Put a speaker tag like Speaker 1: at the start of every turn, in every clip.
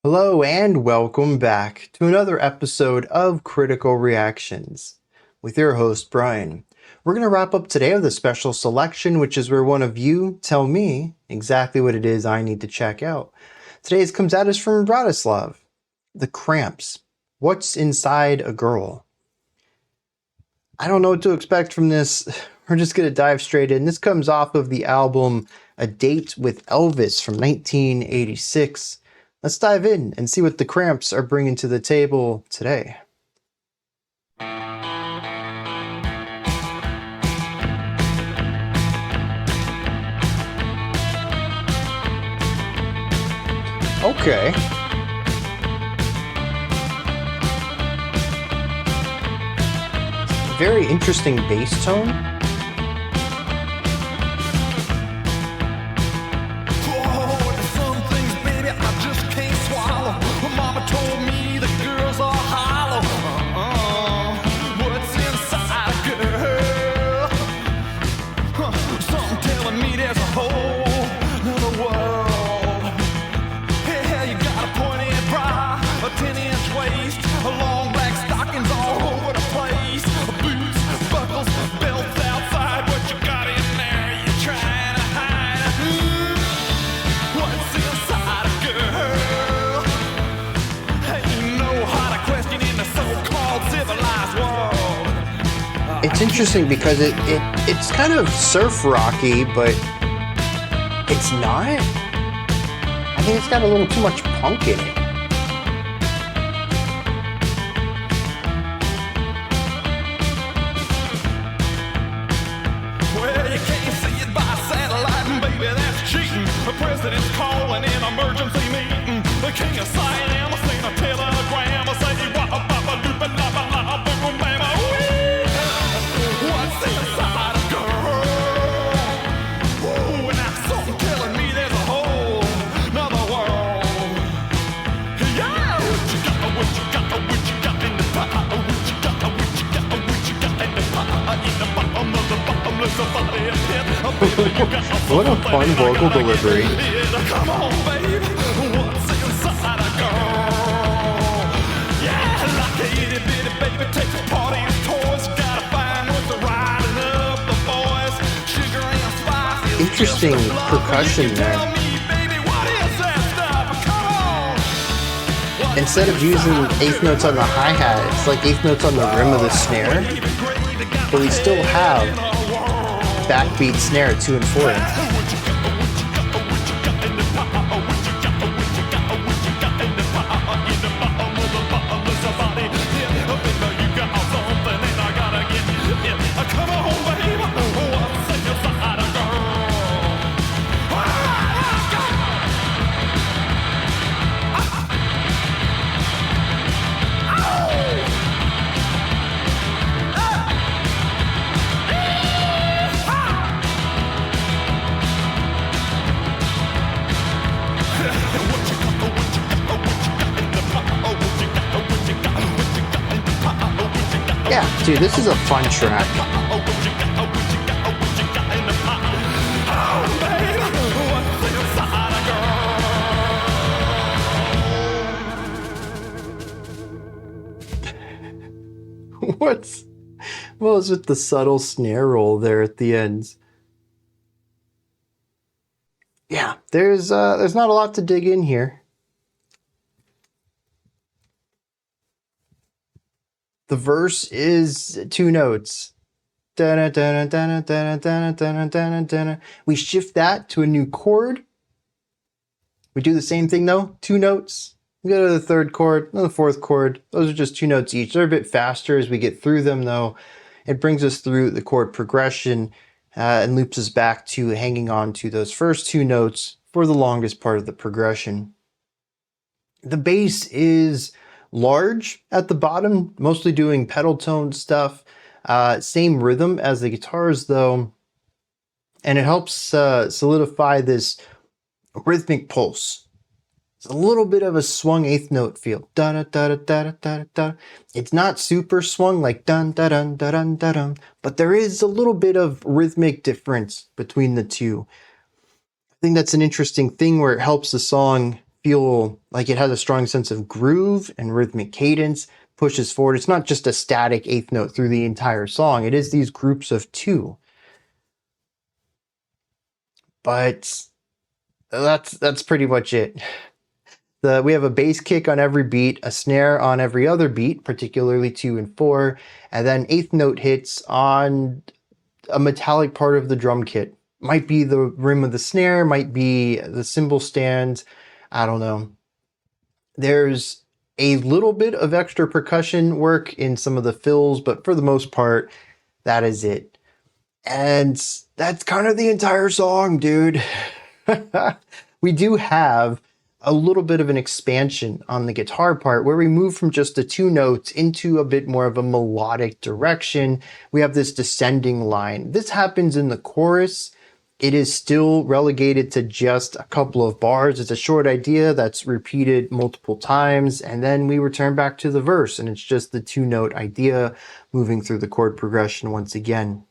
Speaker 1: Hello and welcome back to another episode of Critical Reactions with your host Bryan. We're going to wrap up today with a special selection, which is where one of you tell me exactly what it is I need to check out. Today's comes at us from Bratislav, the Cramps. What's Inside a Girl? I don't know what to expect from this. We're just going to dive straight in. This comes off of the album A Date with Elvis from 1986. Let's dive in and see what the Cramps are bringing to the table today. Okay. Very interesting bass tone. It's interesting because it's kind of surf rocky, but it's not. I think it's got a little too much punk in it.
Speaker 2: Well, you can't see it by satellite, baby, that's cheating. The president's calling an emergency meeting. The king of science seen a telegram. Say you want a
Speaker 1: What a fun vocal delivery.
Speaker 2: Come on, babe. What's inside a girl? Yeah, like a itty bitty baby takes a party's toys. Gotta find what's riding up the boys. Sugar and spice.
Speaker 1: Interesting percussion there. Instead of using eighth notes on the hi-hat, it's like eighth notes on the rim of the snare. But we still have backbeat snare 2 and 4. Yeah, dude, this is a fun track. What's with the subtle snare roll there at the end? Yeah, there's not a lot to dig in here. The verse is 2 notes. We shift that to a new chord. We do the same thing though, 2 notes. We go to the 3rd chord, and the 4th chord. Those are just 2 notes each. They're a bit faster as we get through them though. It brings us through the chord progression and loops us back to hanging on to those first 2 notes for the longest part of the progression. The bass is large at the bottom, mostly doing pedal tone stuff. Same rhythm as the guitars though, and it helps solidify this rhythmic pulse. It's a little bit of a swung 8th note feel. Da da da da da da da. It's not super swung like dun da dun da dun da dun, but there is a little bit of rhythmic difference between the two. I think that's an interesting thing where it helps the song feel like it has a strong sense of groove and rhythmic cadence, pushes forward. It's not just a static eighth note through the entire song. It is these groups of two. But that's pretty much it. We have a bass kick on every beat, a snare on every other beat, particularly 2 and 4, and then eighth note hits on a metallic part of the drum kit. Might be the rim of the snare, might be the cymbal stand, I don't know. There's a little bit of extra percussion work in some of the fills, but for the most part, that is it. And that's kind of the entire song, dude. We do have a little bit of an expansion on the guitar part where we move from just the 2 notes into a bit more of a melodic direction. We have this descending line. This happens in the chorus. It is still relegated to just a couple of bars. It's a short idea that's repeated multiple times, and then we return back to the verse, and it's just the 2 note idea moving through the chord progression once again.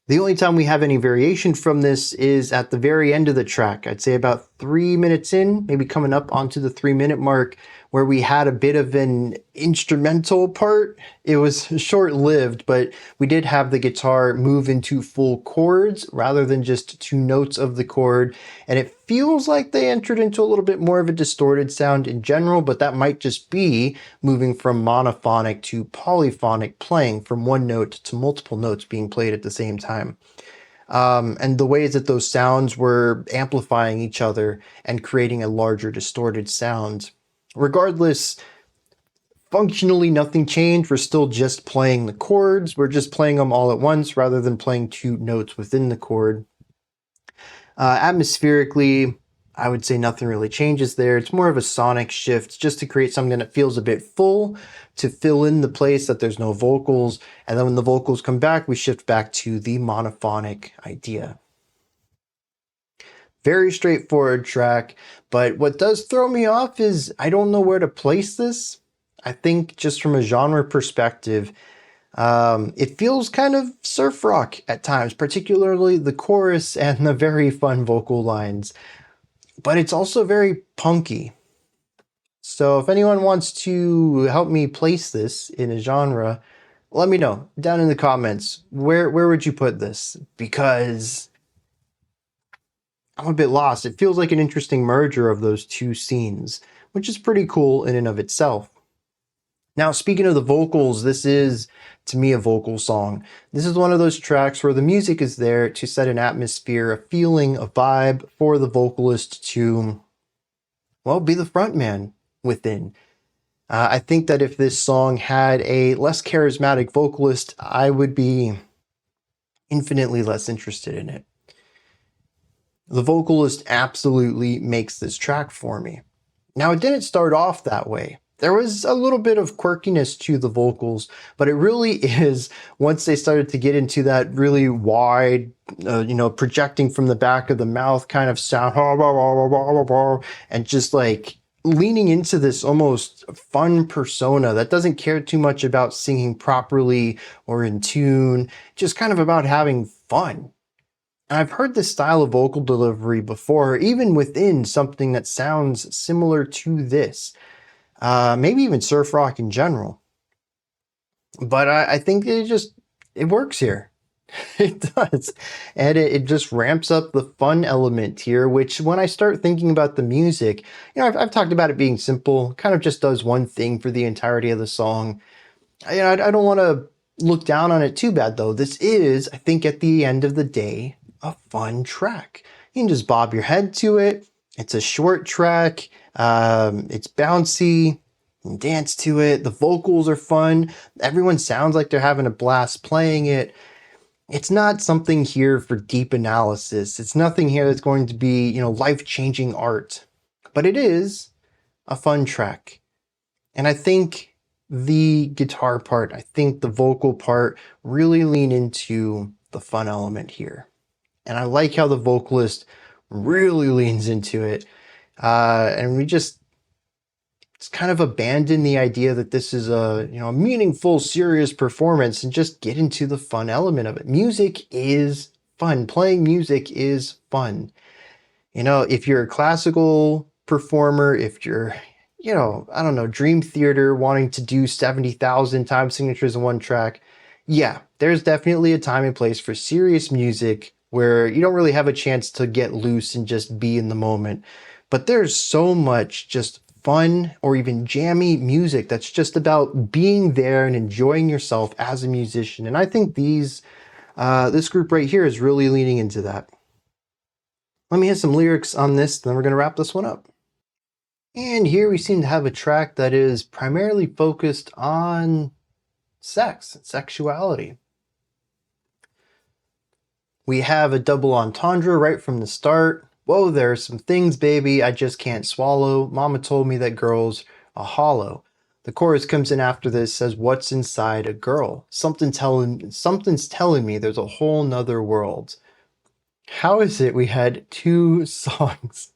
Speaker 1: The only time we have any variation from this is at the very end of the track. I'd say about 3 minutes in, maybe coming up onto the 3-minute mark, where we had a bit of an instrumental part. It was short-lived, but we did have the guitar move into full chords rather than just 2 notes of the chord. And it feels like they entered into a little bit more of a distorted sound in general, but that might just be moving from monophonic to polyphonic playing, from 1 note to multiple notes being played at the same time. And the ways that those sounds were amplifying each other and creating a larger distorted sound. Regardless, functionally nothing changed. We're still just playing the chords. We're just playing them all at once rather than playing 2 notes within the chord. Atmospherically, I would say nothing really changes there. It's more of a sonic shift just to create something that feels a bit full, to fill in the place that there's no vocals. And then when the vocals come back, we shift back to the monophonic idea. Very straightforward track, but what does throw me off is I don't know where to place this. I think just from a genre perspective, it feels kind of surf rock at times, particularly the chorus and the very fun vocal lines, but it's also very punky. So if anyone wants to help me place this in a genre, let me know down in the comments. Where would you put this? Because I'm a bit lost. It feels like an interesting merger of those 2 scenes, which is pretty cool in and of itself. Now, speaking of the vocals, this is, to me, a vocal song. This is one of those tracks where the music is there to set an atmosphere, a feeling, a vibe for the vocalist to, well, be the front man within. I think that if this song had a less charismatic vocalist, I would be infinitely less interested in it. The vocalist absolutely makes this track for me. Now, it didn't start off that way. There was a little bit of quirkiness to the vocals, but it really is once they started to get into that really wide, projecting from the back of the mouth kind of sound, and just like leaning into this almost fun persona that doesn't care too much about singing properly or in tune, just kind of about having fun. And I've heard this style of vocal delivery before, even within something that sounds similar to this. Maybe even surf rock in general. But I think it works here. It does. And it just ramps up the fun element here, which when I start thinking about the music, I've talked about it being simple, kind of just does one thing for the entirety of the song. I don't want to look down on it too bad, though. This is, I think, at the end of the day, a fun track. You can just bob your head to it. It's a short track. It's bouncy. You can dance to it. The vocals are fun. Everyone sounds like they're having a blast playing it. It's not something here for deep analysis. It's nothing here that's going to be, life-changing art. But it is a fun track. And I think the guitar part, I think the vocal part really lean into the fun element here. And I like how the vocalist really leans into it. And we just kind of abandon the idea that this is a meaningful, serious performance and just get into the fun element of it. Music is fun. Playing music is fun. You know, if you're a classical performer, if you're, I don't know, Dream Theater wanting to do 70,000 time signatures in one track, yeah, there's definitely a time and place for serious music where you don't really have a chance to get loose and just be in the moment. But there's so much just fun or even jammy music that's just about being there and enjoying yourself as a musician. And I think this group right here is really leaning into that. Let me hit some lyrics on this, then we're going to wrap this one up. And here we seem to have a track that is primarily focused on sex and sexuality. We have a double entendre right from the start. Whoa, there are some things, baby, I just can't swallow. Mama told me that girls are hollow. The chorus comes in after this, says, what's inside a girl? Something's telling me there's a whole nother world. How is it we had two songs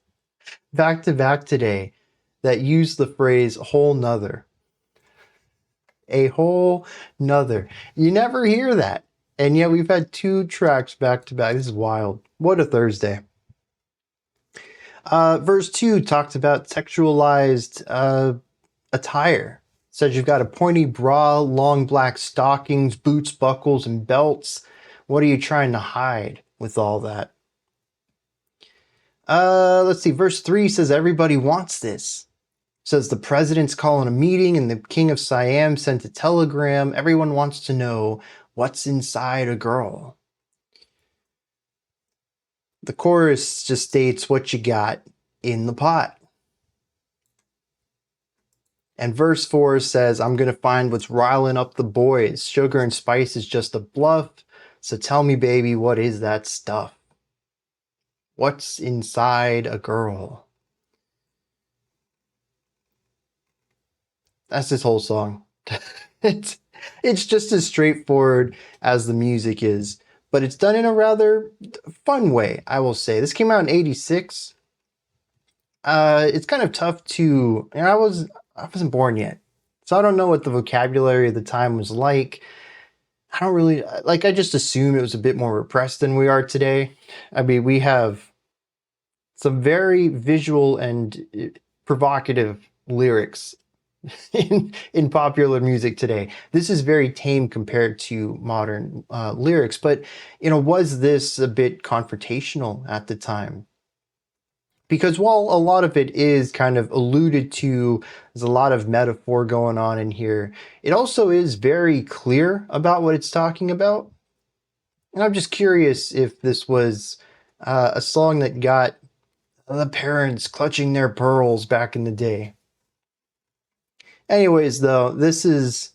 Speaker 1: back to back today that use the phrase whole nother? A whole nother. You never hear that. And yet we've had two tracks back to back. This is wild. What a Thursday. Verse 2 talks about sexualized attire. Says you've got a pointy bra, long black stockings, boots, buckles, and belts. What are you trying to hide with all that? Let's see. Verse 3 says everybody wants this. Says the president's calling a meeting and the king of Siam sent a telegram. Everyone wants to know what's inside a girl. The chorus just states what you got in the pot. And verse 4 says, I'm going to find what's riling up the boys. Sugar and spice is just a bluff. So tell me, baby, what is that stuff? What's inside a girl? That's this whole song. It's just as straightforward as the music is, but it's done in a rather fun way, I will say. This came out in '86. It's kind of tough to, I wasn't born yet, so I don't know what the vocabulary of the time was like. I don't really, I just assume it was a bit more repressed than we are today. I mean, we have some very visual and provocative lyrics in popular music today. This is very tame compared to modern lyrics, but was this a bit confrontational at the time? Because while a lot of it is kind of alluded to, there's a lot of metaphor going on in here, it also is very clear about what it's talking about. And I'm just curious if this was a song that got the parents clutching their pearls back in the day. Anyways, though, these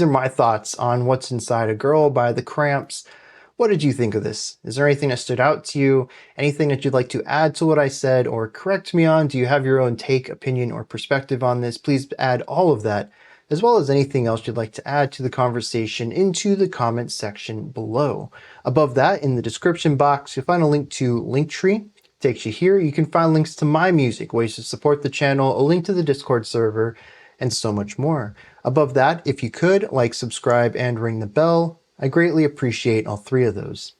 Speaker 1: are my thoughts on What's Inside a Girl by the Cramps. What did you think of this? Is there anything that stood out to you? Anything that you'd like to add to what I said or correct me on? Do you have your own take, opinion, or perspective on this? Please add all of that, as well as anything else you'd like to add to the conversation into the comments section below. Above that, in the description box, you'll find a link to Linktree. Takes you here. You can find links to my music, ways to support the channel, a link to the Discord server, and so much more. Above that, if you could, like, subscribe, and ring the bell. I greatly appreciate all three of those.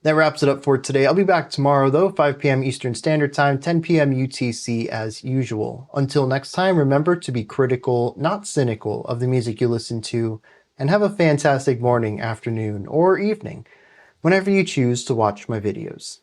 Speaker 1: That wraps it up for today. I'll be back tomorrow, though, 5 p.m. Eastern Standard Time, 10 p.m. UTC as usual. Until next time, remember to be critical, not cynical, of the music you listen to, and have a fantastic morning, afternoon, or evening, whenever you choose to watch my videos.